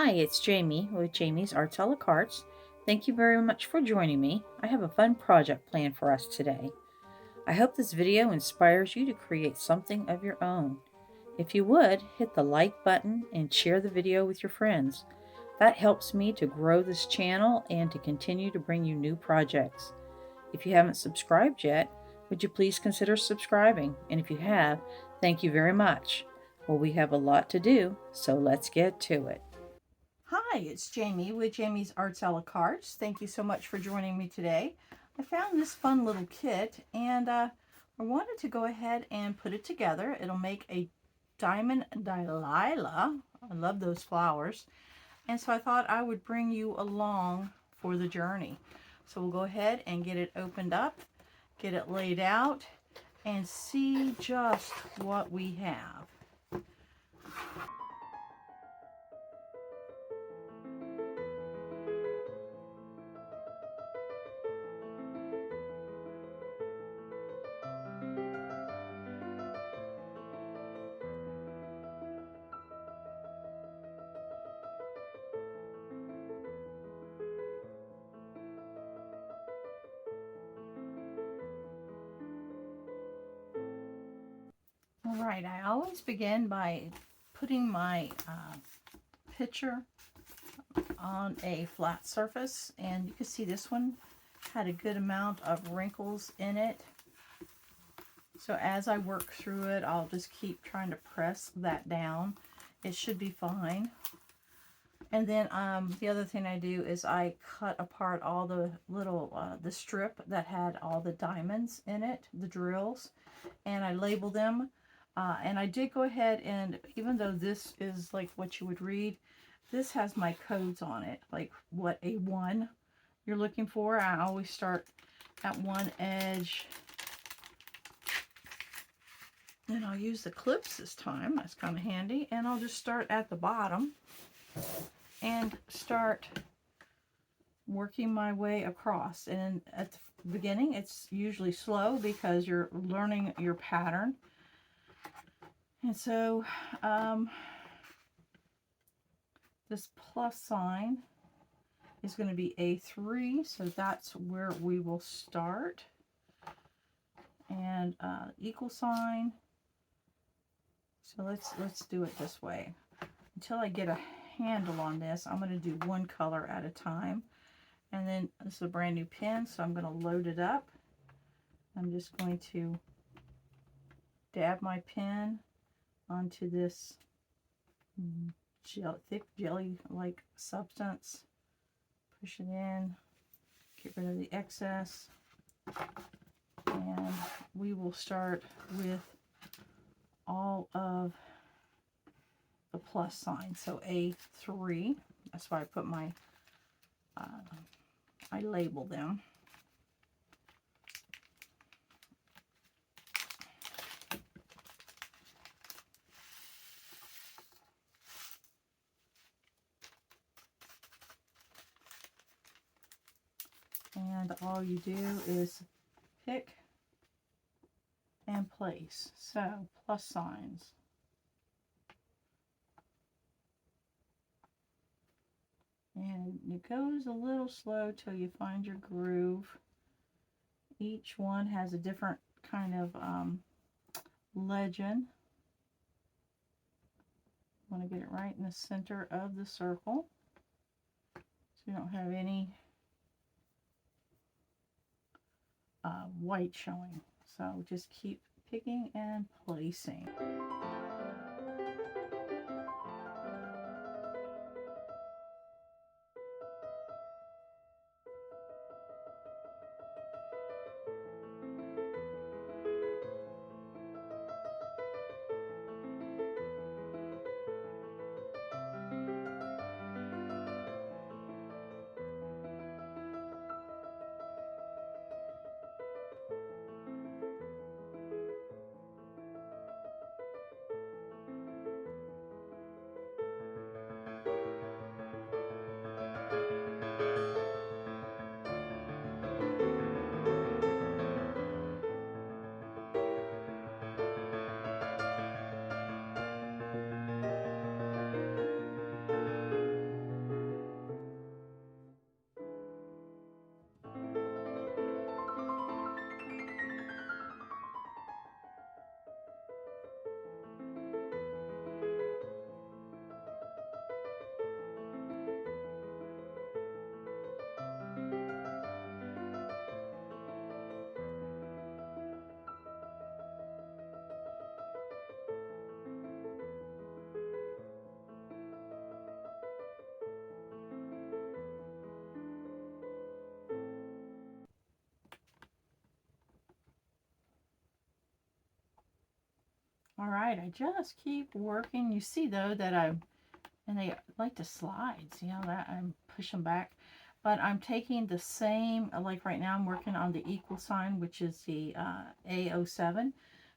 Hi, it's Jamie with Jamie's Arts a la Cartes. Thank you very much for joining me. I have a fun project planned for us today. I hope this video inspires you to create something of your own. If you would, hit the like button and share the video with your friends. That helps me to grow this channel and to continue to bring you new projects. If you haven't subscribed yet, would you please consider subscribing? And if you have, thank you very much. Well, we have a lot to do, so let's get to it. Hi, it's Jamie with Jamie's Arts a la Cartes. Thank you so much for joining me today. I found this fun little kit and I wanted to go ahead and put it together. It'll make a diamond Dahlia. I love those flowers. And so I thought I would bring you along for the journey. So we'll go ahead and get it opened up, get it laid out, and see just what we have. All right, I always begin by putting my picture on a flat surface, and you can see this one had a good amount of wrinkles in it. So as I work through it, I'll just keep trying to press that down. It should be fine. And then the other thing I do is I cut apart all the little, the strip that had all the diamonds in it, the drills, and I label them. And I did go ahead and, even though this is like what you would read, this has my codes on it, like what a 1 you're looking for. I always start at one edge. And I'll use the clips this time. That's kind of handy. And I'll just start at the bottom and start working my way across. And at the beginning, it's usually slow because you're learning your pattern. And so this plus sign is going to be A3, so that's where we will start. And equal sign. So let's do it this way. Until I get a handle on this, I'm going to do one color at a time. And then this is a brand new pen, so I'm going to load it up. I'm just going to dab my pen onto this thick jelly-like substance. Push it in, get rid of the excess, and we will start with all of the plus signs. So A3, that's why I put my, I label them. And all you do is pick and place. So plus signs. And it goes a little slow till you find your groove. Each one has a different kind of legend. I want to get it right in the center of the circle, so you don't have any white showing. So just keep picking and placing. All right, I just keep working. You see though that and they like to slide. See how that I'm pushing back? But I'm taking the same, like right now I'm working on the equal sign, which is the A07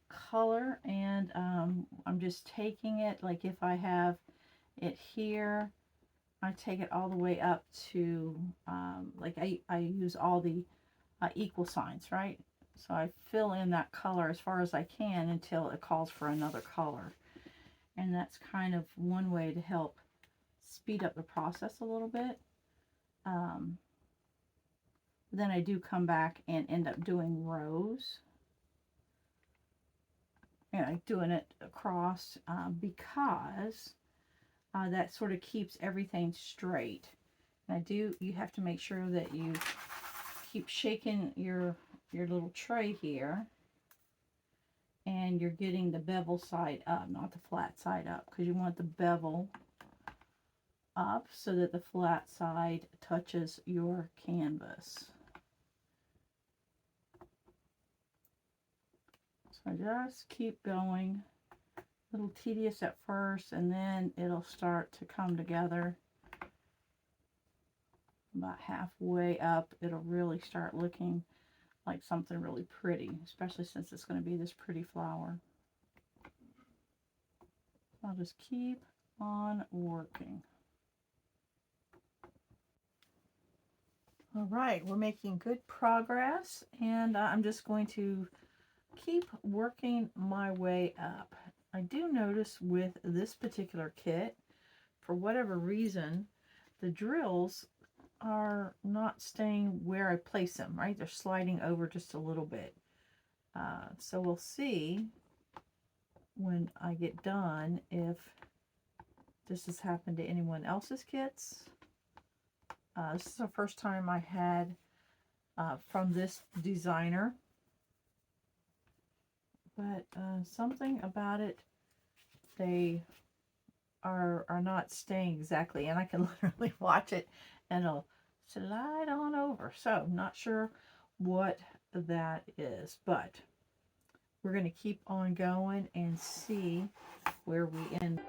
color. And I'm just taking it, like if I have it here, I take it all the way up to, like I use all the equal signs, right? So I fill in that color as far as I can until it calls for another color. And that's kind of one way to help speed up the process a little bit. Then I do come back and end up doing rows. And I'm doing it across because that sort of keeps everything straight. And you have to make sure that you keep shaking your little tray here, and you're getting the bevel side up, not the flat side up, because you want the bevel up so that the flat side touches your canvas. So I just keep going. A little tedious at first, and then it'll start to come together. About halfway up, it'll really start looking like something really pretty, especially since it's going to be this pretty flower. I'll just keep on working. All right, we're making good progress, and I'm just going to keep working my way up. I do notice with this particular kit, for whatever reason, the drills are not staying where I place them, right? They're sliding over just a little bit. So we'll see when I get done if this has happened to anyone else's kits. This is the first time I had from this designer, but something about it, they are not staying exactly, and I can literally watch it and it'll slide on over. So not sure what that is, but we're going to keep on going and see where we end.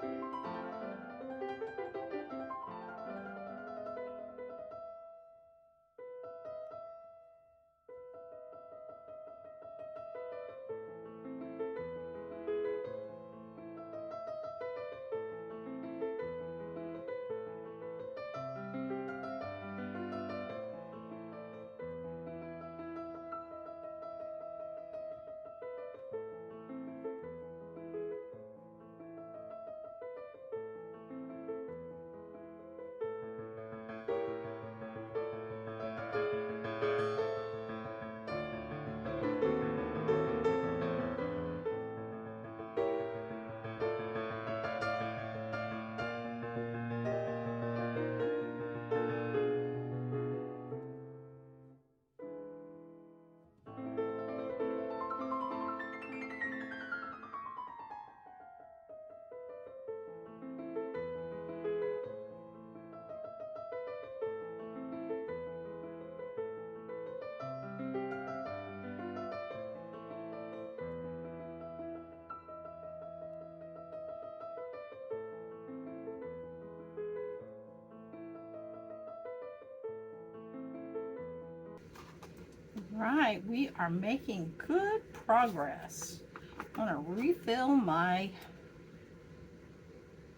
Right, we are making good progress. I'm going to refill my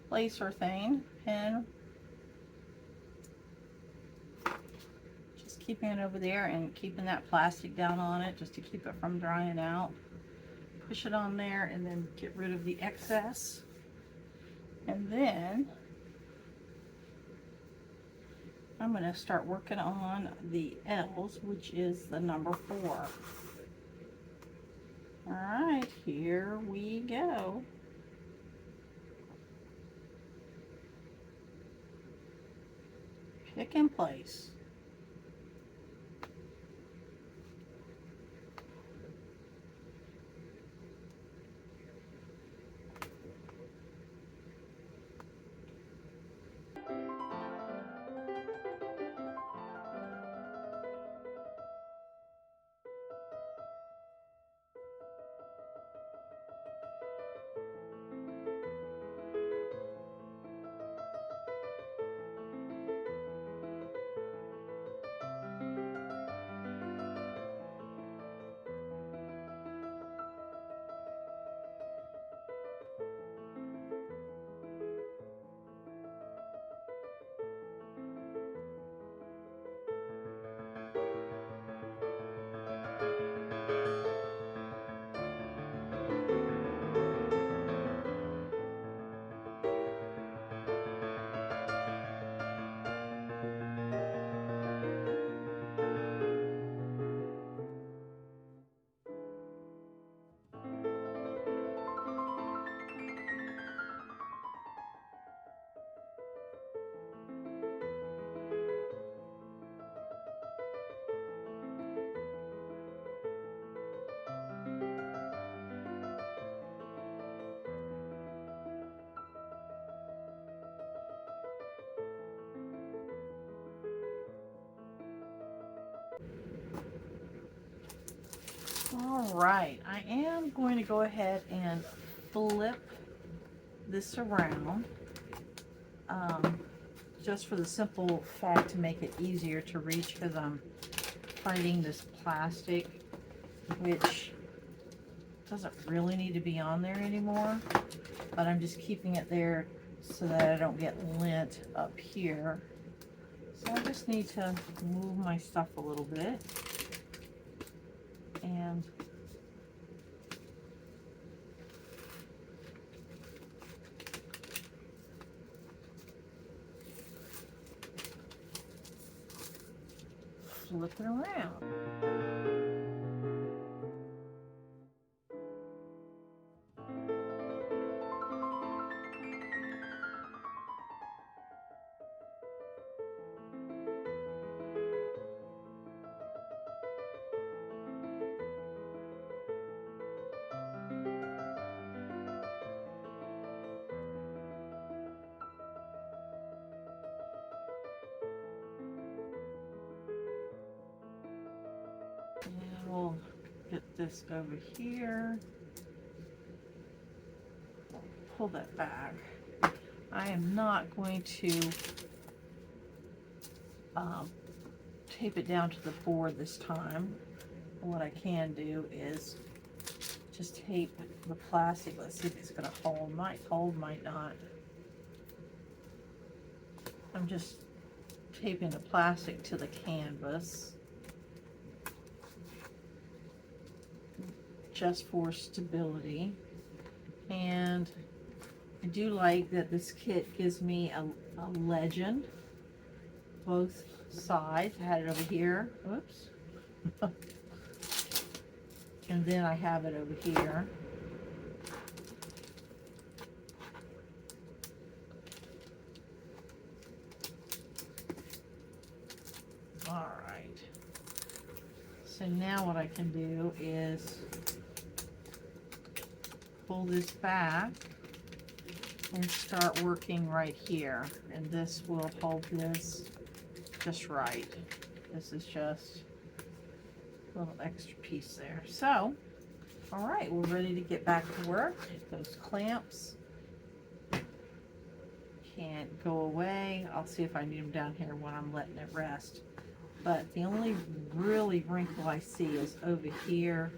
placer thing, pen. Just keeping it over there and keeping that plastic down on it just to keep it from drying out. Push it on there and then get rid of the excess. And then I'm going to start working on the L's, which is the number 4. All right, here we go. Pick and place. All right, I am going to go ahead and flip this around, just for the simple fact to make it easier to reach, because I'm fighting this plastic, which doesn't really need to be on there anymore, but I'm just keeping it there so that I don't get lint up here. So I just need to move my stuff a little bit, and flip it around. And we'll get this over here. Pull that back. I am not going to tape it down to the board this time. What I can do is just tape the plastic. Let's see if it's going to hold. Might hold, might not. I'm just taping the plastic to the canvas just for stability. And I do like that this kit gives me a legend, both sides. I had it over here. Oops. And then I have it over here. All right. So now what I can do is pull this back and start working right here. And this will hold this just right. This is just a little extra piece there. So, all right, we're ready to get back to work. Those clamps can't go away. I'll see if I need them down here when I'm letting it rest. But the only really wrinkle I see is over here.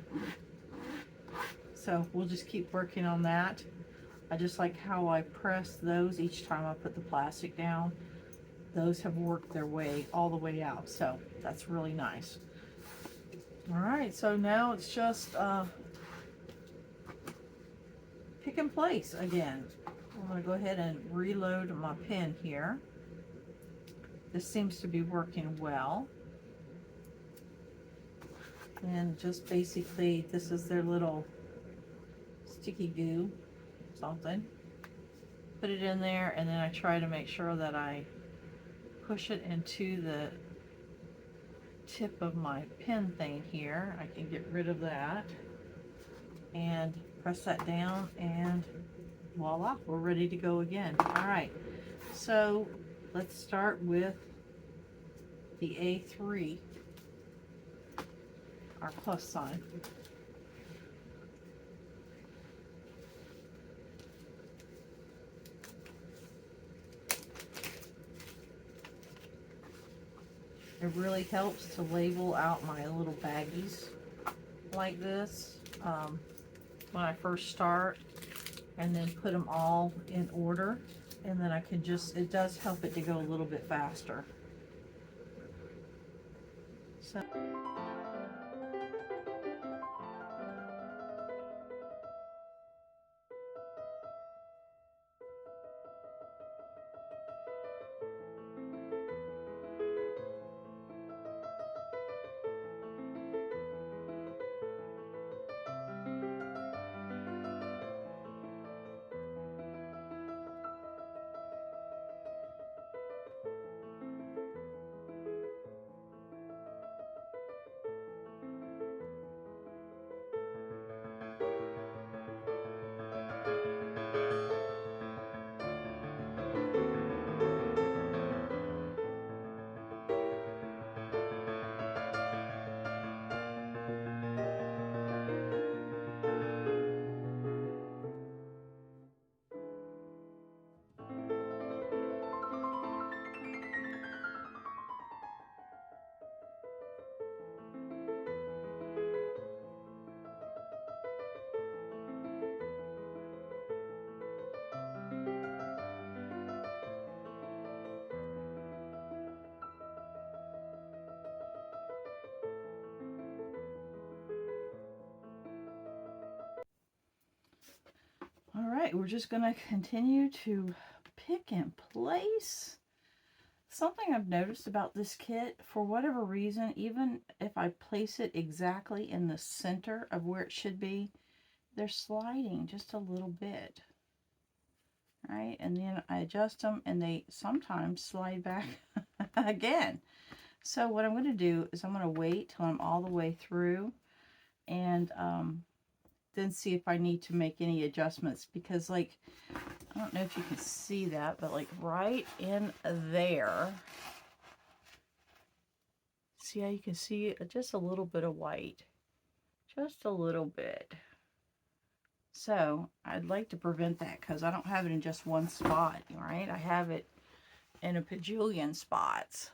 So we'll just keep working on that. I just like how I press those each time I put the plastic down. Those have worked their way all the way out, so that's really nice. All right, so now it's just pick and place again. I'm going to go ahead and reload my pen here. This seems to be working well. And just basically, this is their little sticky goo, something. Put it in there, and then I try to make sure that I push it into the tip of my pen thing here. I can get rid of that. And press that down, and voila, we're ready to go again. All right, so let's start with the A3, our plus sign. It really helps to label out my little baggies like this when I first start, and then put them all in order, and then I can just, it does help it to go a little bit faster. So All right, we're just going to continue to pick and place. Something I've noticed about this kit, for whatever reason, even if I place it exactly in the center of where it should be, they're sliding just a little bit. Right, and then I adjust them and they sometimes slide back again. So what I'm going to do is I'm going to wait till I'm all the way through and then see if I need to make any adjustments, because like, I don't know if you can see that, but like right in there, see how you can see just a little bit of white, just a little bit. So I'd like to prevent that because I don't have it in just one spot, right? I have it in a bajillion spots.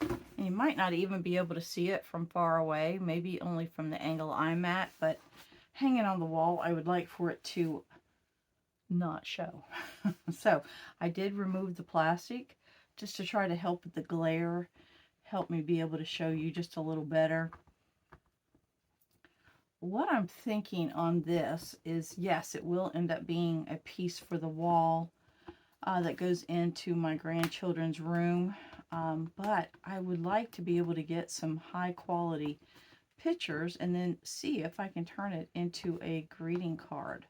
And you might not even be able to see it from far away, maybe only from the angle I'm at, but hanging on the wall, I would like for it to not show. So I did remove the plastic just to try to help with the glare, help me be able to show you just a little better. What I'm thinking on this is, yes, it will end up being a piece for the wall that goes into my grandchildren's room, but I would like to be able to get some high quality pictures and then see if I can turn it into a greeting card.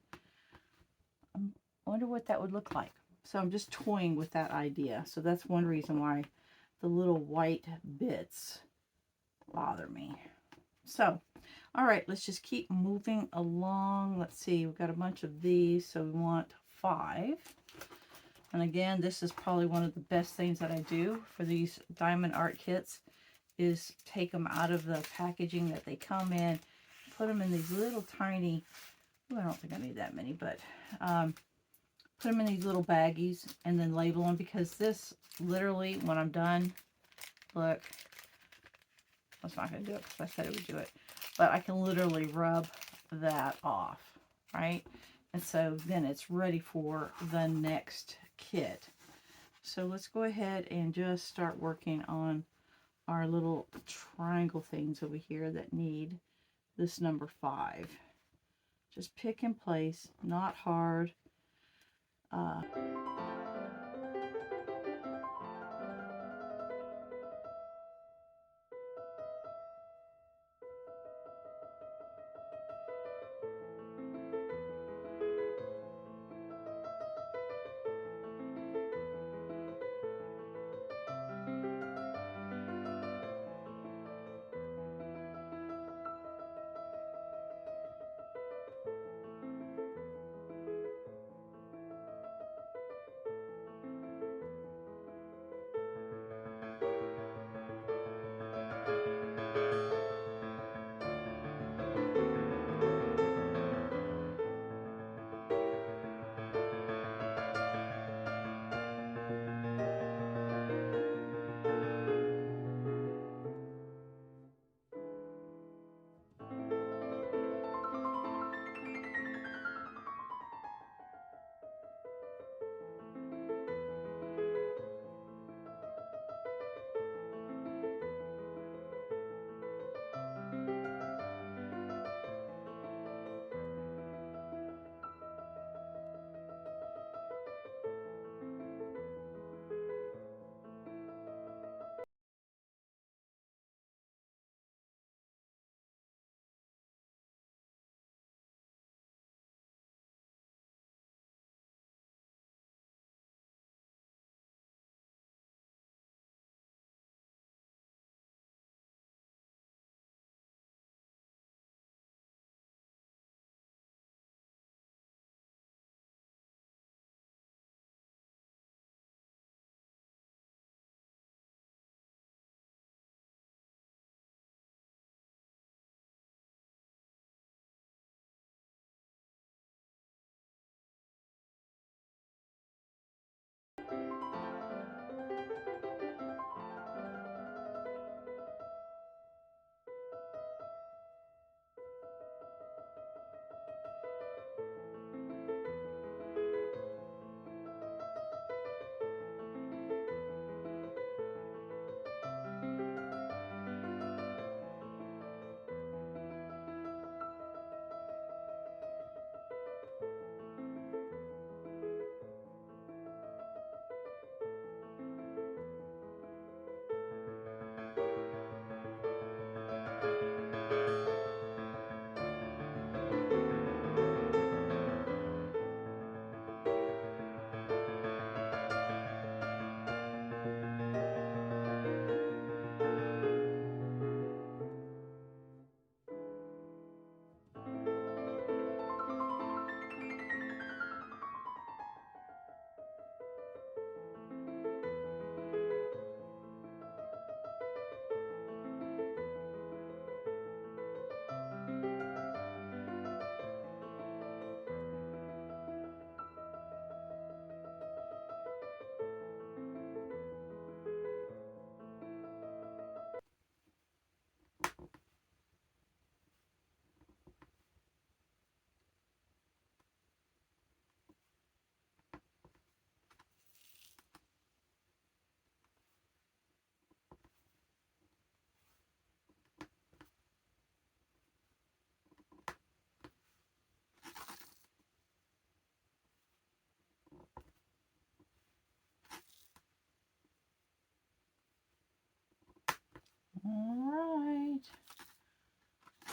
I wonder what that would look like. So I'm just toying with that idea. So that's one reason why the little white bits bother me. So, all right, let's just keep moving along. Let's see, we've got a bunch of these, so we want 5. And again, this is probably one of the best things that I do for these diamond art kits, is take them out of the packaging that they come in, put them in these little tiny, well, I don't think I need that many, but put them in these little baggies and then label them, because this literally, when I'm done, look, I was not going to do it because I said it would do it, but I can literally rub that off, right? And so then it's ready for the next kit. So let's go ahead and just start working on our little triangle things over here that need this number 5. Just pick and place, not hard.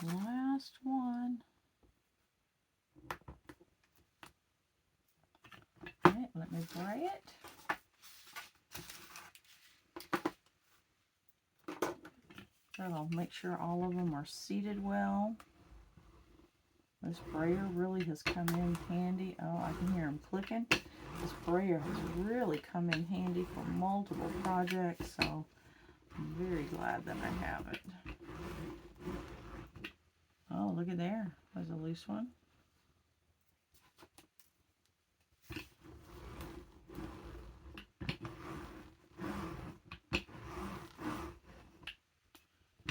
Last one. Okay, let me bray it. That'll make sure all of them are seated well. This brayer really has come in handy. Oh, I can hear him clicking. This brayer has really come in handy for multiple projects, so I'm very glad that I have it. Oh, look at there. There's a loose one.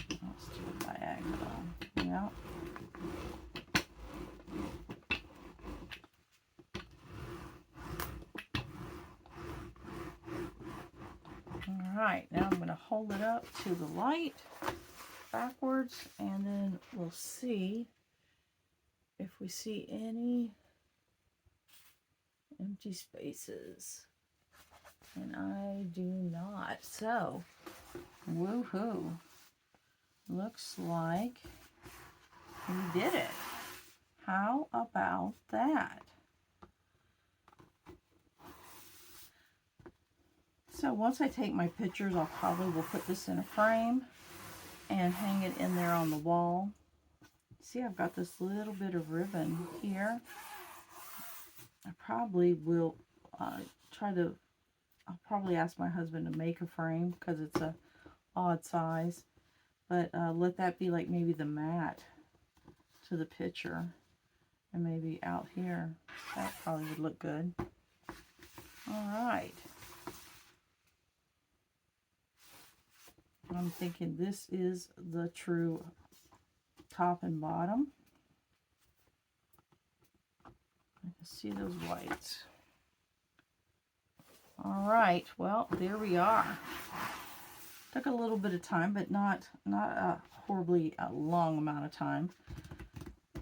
Let's do a diagonal. Yep. Alright, now I'm going to hold it up to the light backwards, and then we'll see if we see any empty spaces. And I do not. So, woohoo. Looks like we did it. How about that? So once I take my pictures, I'll probably will put this in a frame and hang it in there on the wall. See, I've got this little bit of ribbon here. I probably will I'll probably ask my husband to make a frame because it's a odd size. But let that be like maybe the mat to the picture. And maybe out here. That probably would look good. Alright. I'm thinking this is the true top and bottom. I can see those whites. Alright, well, there we are. Took a little bit of time, but not a horribly long amount of time.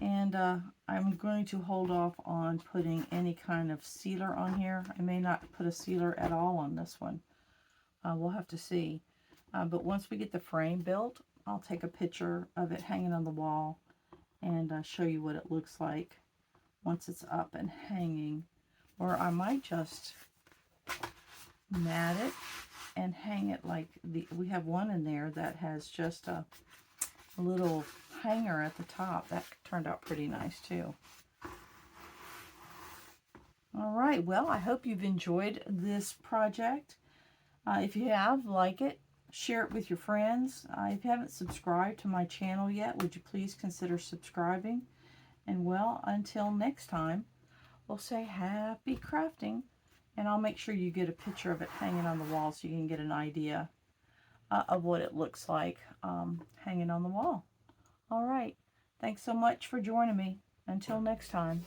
And I'm going to hold off on putting any kind of sealer on here. I may not put a sealer at all on this one. We'll have to see. But once we get the frame built, I'll take a picture of it hanging on the wall and show you what it looks like once it's up and hanging. Or I might just mat it and hang it like we have one in there that has just a little hanger at the top. That turned out pretty nice too. Alright, well, I hope you've enjoyed this project. If you have, like it, share it with your friends. If you haven't subscribed to my channel yet, would you please consider subscribing? And well, until next time, we'll say happy crafting. And I'll make sure you get a picture of it hanging on the wall so you can get an idea of what it looks like hanging on the wall. All right. Thanks so much for joining me. Until next time.